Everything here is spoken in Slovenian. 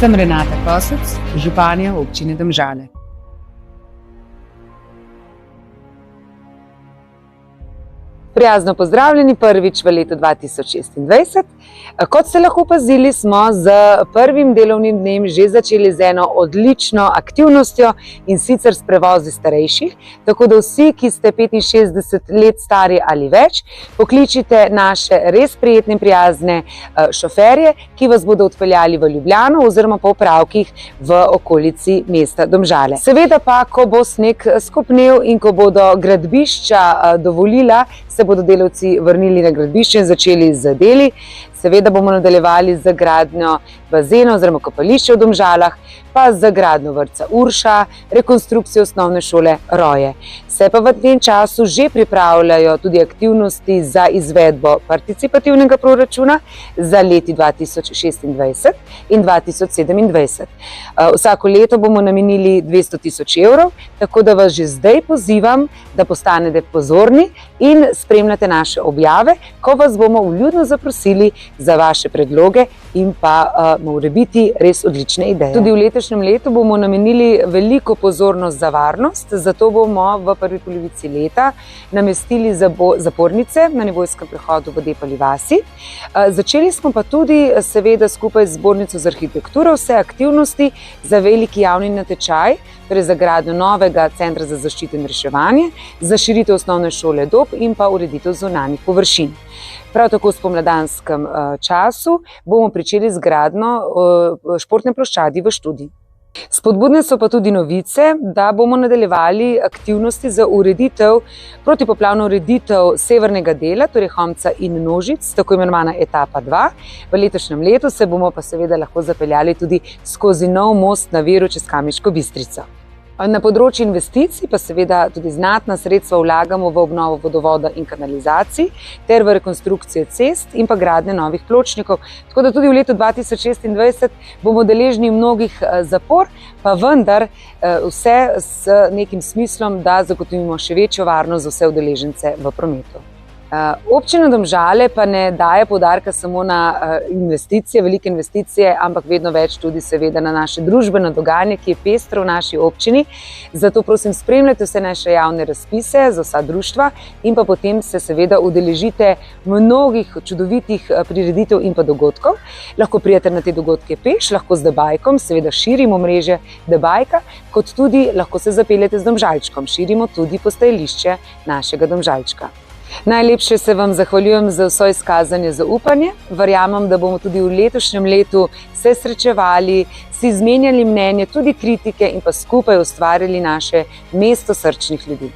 Sem Renata Kosec, županja občine Domžale. Prijazno pozdravljeni prvič v letu 2026. Kot ste lahko opazili, smo z prvim delovnim dnem že začeli z eno odlično aktivnostjo, in sicer s prevozi starejših. Tako da vsi, ki ste 65 let stari ali več, pokličite naše res prijetne in prijazne šoferje, ki vas bodo odpeljali v Ljubljano oziroma po opravkih v okolici mesta Domžale. Seveda pa, ko bo sneg skopnel in ko bodo gradbišča dovolila, se bodo delavci vrnili na gradbišče in začeli z deli. Seveda bomo nadaljevali z gradnjo bazena oziroma kopališča v Domžalah, pa z gradnjo vrtca Urša, rekonstrukcijo osnovne šole Roje. Se pa v tem času že pripravljajo tudi aktivnosti za izvedbo participativnega proračuna za leti 2026 in 2027. Vsako leto bomo namenili 200 tisoč evrov, tako da vas že zdaj pozivam, da postanete pozorni in spremljate naše objave, ko vas bomo vljudno zaprosili za vaše predloge in pa morebiti res odlične ideje. Tudi v letošnjem letu bomo namenili veliko pozornost za varnost, zato bomo v prvi polovici leta namestili zapornice na nevojskem prehodu v Depali vasi. Začeli smo pa tudi seveda skupaj z Zbornico za arhitekturo vse aktivnosti za veliki javni natečaj, torej za gradnjo novega centra za zaščito in reševanje, za širitev osnovne šole Dob in pa ureditev zunanjih površin. Prav tako v spomladanskem času bomo pričeli z gradnjo športne ploščadi v Študi. Spodbudne so pa tudi novice, da bomo nadaljevali aktivnosti za protipoplavno ureditev severnega dela, torej Homca in Nožic, tako imenovana etapa 2. V letošnjem letu se bomo pa seveda lahko zapeljali tudi skozi nov most na Viru čez Kamniško Bistrico. Na področju investicij pa seveda tudi znatna sredstva vlagamo v obnovo vodovoda in kanalizacij ter v rekonstrukcijo cest in pa gradnje novih pločnikov. Tako da tudi v letu 2026 bomo deležni mnogih zapor, pa vendar vse s nekim smislom, da zagotovimo še večjo varnost za vse udeležence v prometu. Občina Domžale pa ne daje poudarka samo na investicije, velike investicije, ampak vedno več tudi seveda na naše družbeno dogajanje, ki je pestro v naši občini. Zato prosim, spremljajte vse naše javne razpise za vsa društva in pa potem se seveda udeležite mnogih čudovitih prireditev in pa dogodkov. Lahko pridete na te dogodke peš, lahko z debajkom, seveda širimo mreže debajka, kot tudi lahko se zapeljete z Domžalčkom, širimo tudi postajališče našega Domžalčka. Najlepše se vam zahvaljujem za vso izkazanje zaupanje. Verjamem, da bomo tudi v letošnjem letu se srečevali, si izmenjali mnenje, tudi kritike in pa skupaj ustvarjali naše mesto srčnih ljudi.